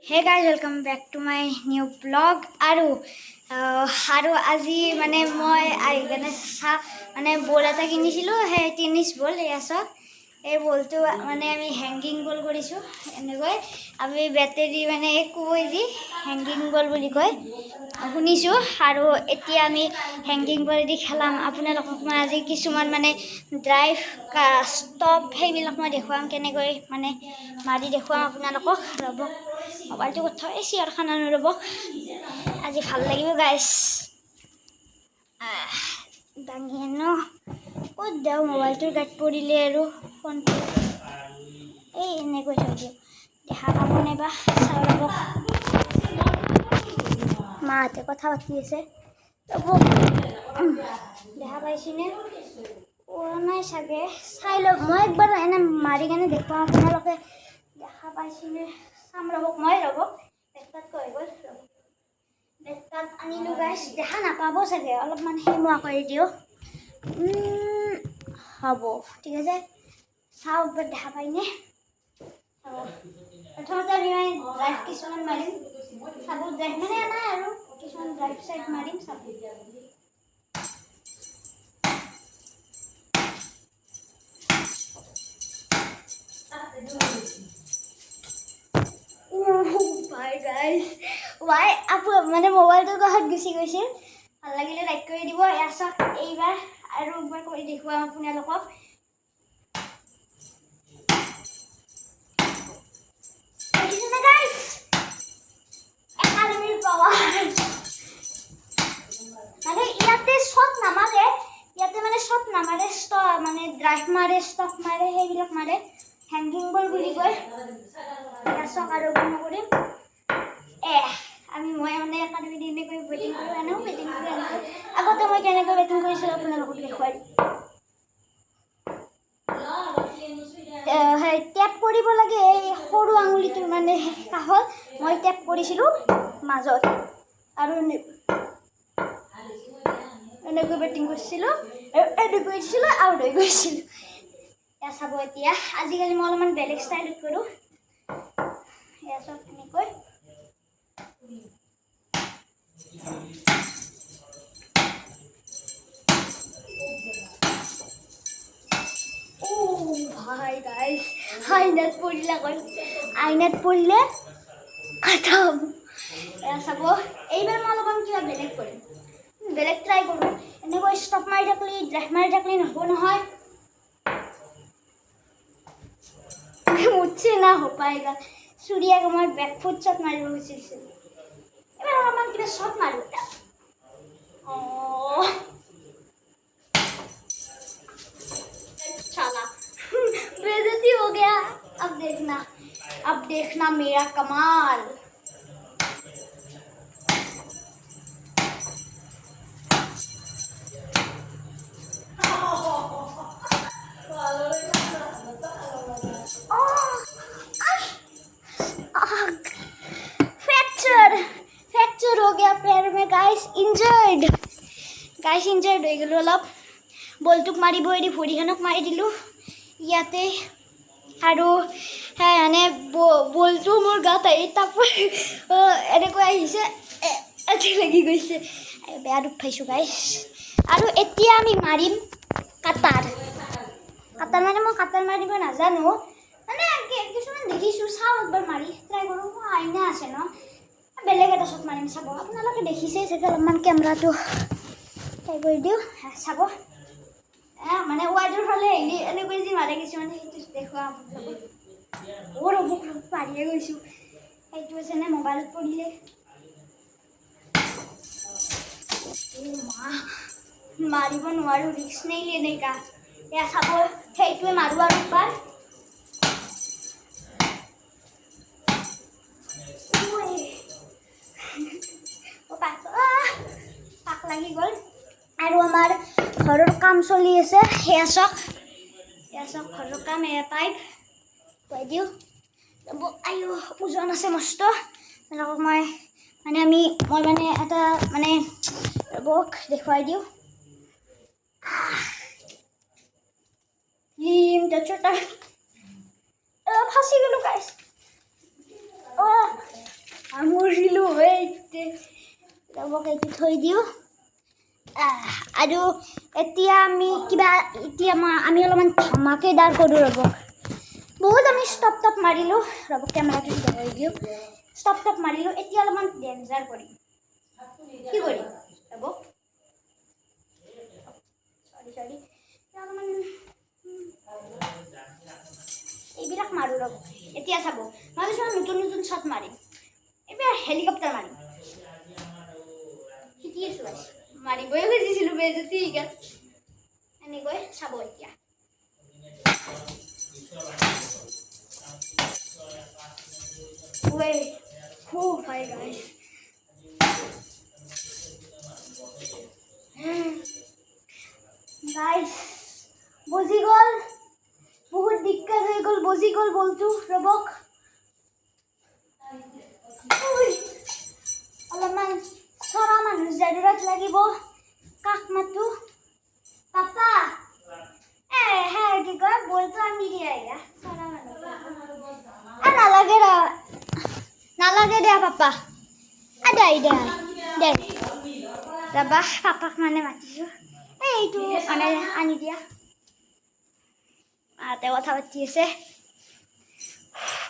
Hey guys, welcome back to my new vlog. আৰু আজি মানে মই আহি কেনে মানে বল এটা কিনিছিলোঁ সেই টেনিছ বল এয়া চাওক এই বলটো মানে আমি হেংগিং বল কৰিছোঁ এনেকৈ আমি বেটেৰী মানে কৈ যি হেংগিং বল বুলি কয় শুনিছোঁ আৰু এতিয়া আমি হেংগিং বলেদি খেলাম আপোনালোকক মই আজি কিছুমান মানে ড্ৰাইভ ষ্টপ সেইবিলাক মই দেখুৱাম কেনেকৈ মানে মাৰি দেখুৱাম আপোনালোকক ৰ'ব মোবাইলটো কথা এই চিয়াৰখন আনো ৰ'ব আজি ভাল লাগিব গাইছ দাঙি আনো ক'ত দিওঁ মোবাইলটোৰ গাত পৰিলে আৰু ফোনটো এই এনেকৈ থৈ দিওঁ দেখা পাব নাইবা চাওঁ ৰ'ব মাহঁতে কথা পাতি আছে ৰ'ব দেখা পাইছেনে পোৱা নাই চাগে চাই লওক মই একবাৰ এনে মাৰি কেনে দেখুৱাম আপোনালোকে দেখা পাইছেনে চাম ৰ'ব মই ৰ'ব বেগটাত কৈ গ'ল ৰ'ব বেগটাত আনিলোঁ গাইছ দেখা নাপাব চাগে অলপমান সেমুৱা কৰি দিওঁ হ'ব ঠিক আছে চাওঁ একবাৰ দেখা পাইনে প্ৰথমতে আমি ড্ৰাইভ কিছুমান মাৰিম চাব ড্ৰাইভ মানে নাই আৰু কিছুমান ড্ৰাইভ চাইড মাৰিম চাব Why মানে মোবাইলটো কাষত গুচি গৈছিল ভাল লাগিলে লাইক কৰি দিব এয়া চাওক এইবাৰ আৰু একবাৰ কৰি দেখুৱাম আপোনালোকক দেখিছেনে গাইছ একাডেমীৰ পাৱাৰ মানে ইয়াতে শ্বট নামাৰে ইয়াতে মানে শ্বট নামাৰে মানে ড্ৰাইভ মাৰে ষ্টপ মাৰে সেইবিলাক মাৰে হেংগিং বল বুলি কয় এয়া চাওক আৰু কৰিম মই মানে একাডেমী এনেকৈ বেটিং কৰোঁ এনেও বেটিং কৰোঁ এনেকৈ আগতে মই কেনেকৈ বেটিং কৰিছিলোঁ আপোনালোকক দেখুৱাই টেপ কৰিব লাগে এই সৰু আঙুলিটোৰ মানে কাষত মই টেপ কৰিছিলোঁ মাজত আৰু এনেকৈ বেটিং কৰিছিলোঁ এনেকৈ কৰিছিলোঁ আউট হৈ গৈছিলোঁ এয়া চাব এতিয়া আজিকালি মই অলপমান বেলেগ ষ্টাইলত কৰোঁ এয়া চাওক এনেকৈ ভাই গাইছ আইনাত পৰিলে গ'ল আইনাত পৰিলে খতম এয়া চাব এইবাৰ মই অলপমান কিবা বেলেগ কৰিম বেলেগ ট্ৰাই কৰোঁ এনেকৈ ষ্টপ মাৰি থাকিলে ড্ৰাইভ মাৰি থাকিলে নহ'ব নহয় মুঠছে না हो पाएगा सूर्या को मैं बैकफुट शॉट मारिব খুজিছিল এবাৰ অলপমান কিবা শট মাৰো चला बेइज्जती हो गया अब देखना मेरा कमाल फ्रैक्चर हो गया पैर में गाइस इंजर्ड হৈ গ'লো অলপ বলটোক মাৰিব এৰি ভৰিখনক মাৰি দিলোঁ ইয়াতে আৰু মানে বলটো মোৰ গাত আহি তাপ এনেকৈ আহিছে এটি লাগি গৈছে বেয়া দুখ পাইছোঁ গাইছ আৰু এতিয়া আমি মাৰিম কাটাৰ মানে মই কাটাৰ মাৰিব নাজানো মানে কিছুমান দেখিছোঁ চাওঁ একবাৰ মাৰি ট্ৰাই কৰোঁ আইনা আছে ন বেলেগ এটা শ্বট মাৰিম চাব আপোনালোকে দেখিছেই চাগে অলপমান কেমেৰাটো ট্ৰাই কৰি দিওঁ চাব মানে ৱাইডৰ ফালে আহিলে এনেকৈ যি মাৰে কিছুমানে সেইটো দেখুৱাম আপোনালোকক পাৰিয়ে গৈছোঁ সেইটো আছেনে মোবাইলত পৰিলে মাৰিব নোৱাৰোঁ ৰিক্স নেই এনেকা এয়া চাব সেইটোৱে মাৰোঁ আৰু এবাৰ পাক লাগি গ'ল আৰু আমাৰ ঘৰৰ কাম চলি আছে সেয়া চাওক ঘৰৰ কাম এয়া পাইপ কৈ দিওঁ আইও ওজন আছে মস্ত তেওঁলোকক মই মানে এটা মানে ৰ'বক দেখুৱাই দিওঁ ফাঁচি গ'লোঁ গাইছ ৰ'বক এইটো থৈ দিওঁ আৰু এতিয়া আমি কিবা আমি অলপমান ধমাকেদাৰ কৰোঁ ৰ'বক বহুত আমি ষ্টপ টপ মাৰিলোঁ ৰ'বক কেমেৰাটো ধৰি দিওঁ ষ্টপ টপ মাৰিলোঁ এতিয়া অলপমান ডেঞ্জাৰ কৰিম কি কৰিম ৰ'বক সৰি অলপমান এইবিলাক মাৰোঁ ৰ'বক এতিয়া চাব ভাবিছোঁ নতুন শ্বট মাৰিম এইবাৰ হেলিকপ্টাৰ মাৰিম শিকি আছোঁ মাৰিবই খুজিছিলোঁ বেজতি শিকাত এনেকৈ চাব এতিয়া Wait. Oh my guys. Guys, বজি গ'ল বহুত দিগদাৰ হৈ গ'ল বজি গ'ল বলটো ৰ'বক অলপমান চৰা মানুহ জৰুৰত লাগিব কাক মাতো পাপা হে কি কয় বলটো আনি দিয়া এতিয়া চৰা মানুহ নালাগে দিয়া পাপা দে ৰ'বা পাপাক মানে মাতিছোঁ এইটো মানে আনি দিয়া মাতে কথা পাতি আছে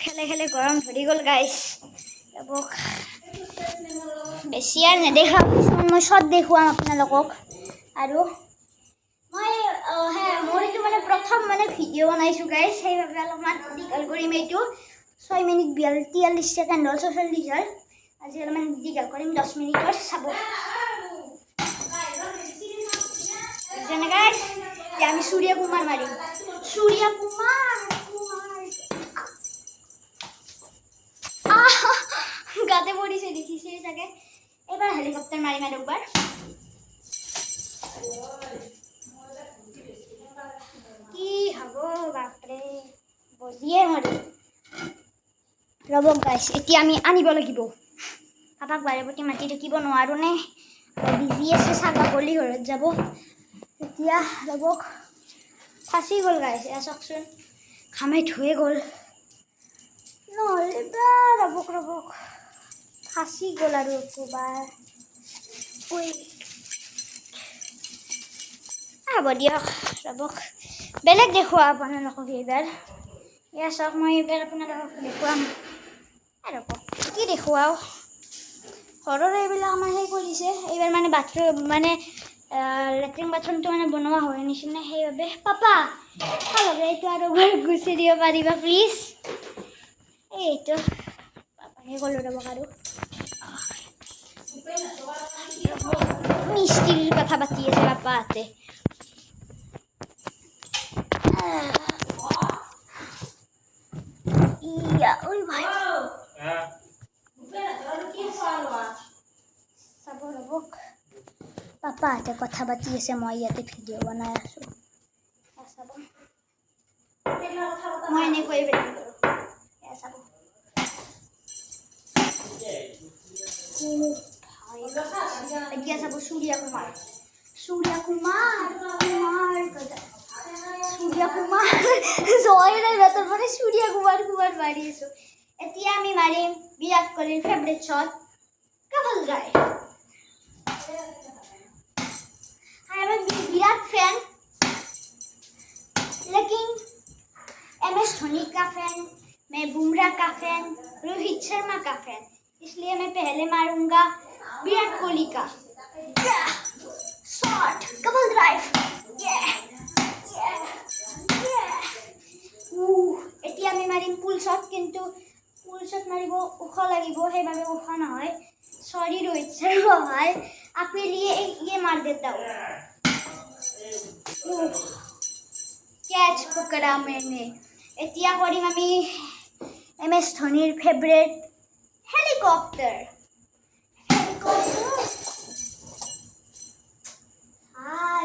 খেলে গৰম ধৰি গ'ল গাইছ ৰ'বক বেছি আৰু নেদেখা মই শ্বট দেখুৱাম আপোনালোকক আৰু মই মোৰ এইটো মানে প্ৰথম মানে ভিডিঅ' বনাইছোঁ গাইছ সেইবাবে অলপমান দীঘল কৰিম এইটো 6 মিনিট 43 ছেকেণ্ড হ'ল 46 হ'ল আজি অলপমান দীঘল কৰিম 10 মিনিটৰ চাব যেনে গাইছ এতিয়া আমি সূৰ্য কুমাৰ মাৰিম সূৰ্য কুমাৰ গাতে পৰিছে দেখিছে চাগে এবাৰ হেলিকপ্টাৰ মাৰিম আৰু একবাৰ কি হ'ব বাপৰে বজিয়ে মৰি ৰ'বক গাইছ এতিয়া আমি আনিব লাগিব পাপাক বাৰে প্ৰতি মাতি থাকিব নোৱাৰোঁ নে বিজি আছে চাবা গলি ঘৰত যাব এতিয়া ৰ'বক ফাঁচি গ'ল গাইছ এয়া চাওকচোন ঘামে ধুয়ে গ'ল নহ'লে ৰ'বক ফাঁচি গ'ল আৰু একবাৰ হ'ব দিয়ক ৰ'বক বেলেগ দেখুওৱা আপোনালোকক এইবাৰ এয়া চাওক মই এইবাৰ আপোনালোকক দেখুৱাম ৰ'বক কি দেখুৱাও ঘৰৰ এইবিলাক আমাৰ সেই কৰিছে এইবাৰ মানে বাথৰুম মানে লেট্ৰিন বাথৰুমটো মানে বনোৱা হয় নিচিনা সেইবাবে পাপা ভালকে এইটো আৰু ঘৰত গুচি দিব পাৰিবা প্লিজ এইটো পাপাকে ক'লোঁ ৰ'বক আৰু মিস্ত্ৰীৰ কথা পাতি আছে পাপাহঁতে চাব ৰ'বক পাপাহঁতে কথা পাতি আছে মই ইয়াতে ভিডিঅ' বনাই আছোঁ চাব মই এনেকৈ বেলেগ কৰোঁ চাব এতিয়া চাব সূৰ্য কুমাৰ জয় নাই বেতৰ পৰা সূৰ্য কুমাৰ মাৰি আছোঁ এতিয়া আমি মাৰিম বিৰাট কোহলিৰ favourite shot couple drive I am a Virat fan लेकिन MS धोनी का फैन मैं बुमराह का फैन रोहित शर्मा का फैन इसलिए मैं पहले मारूंगा विराट कोहली का शॉट कपल ड्राइव এতিয়া আমি মাৰিম পুল শ্বট কিন্তু পুল শ্বট মাৰিব ওখ লাগিব সেইবাবে ওখ নহয় सॉरी रोहित शर्मा भाई आपके लिए ये मार देता हूँ कैच पकड़ा मैंने এতিয়া কৰিম আমি MS ধোনিৰ ফেভৰেট হেলিকপ্টাৰ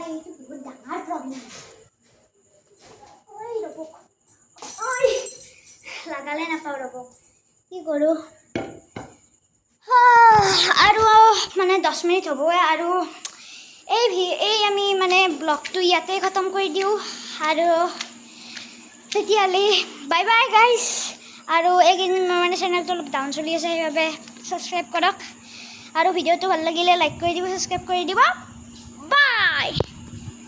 এইটো বহুত ডাঙৰ প্ৰব্লেম ৰ'বক লাগালে নাপাওঁ ৰ'বক কি কৰোঁ আৰু মানে 10 মিনিট হ'বই আৰু এই আমি মানে ব্লগটো ইয়াতে খতম কৰি দিওঁ আৰু তেতিয়াহ'লে বাই বাই গাইজ আৰু এইকেইদিন মানে চেনেলটো অলপ ডাউন চলি আছে সেইবাবে ছাবস্ক্ৰাইব কৰক আৰু ভিডিঅ'টো ভাল লাগিলে লাইক কৰি দিব, ছাবস্ক্ৰাইব কৰি দিব।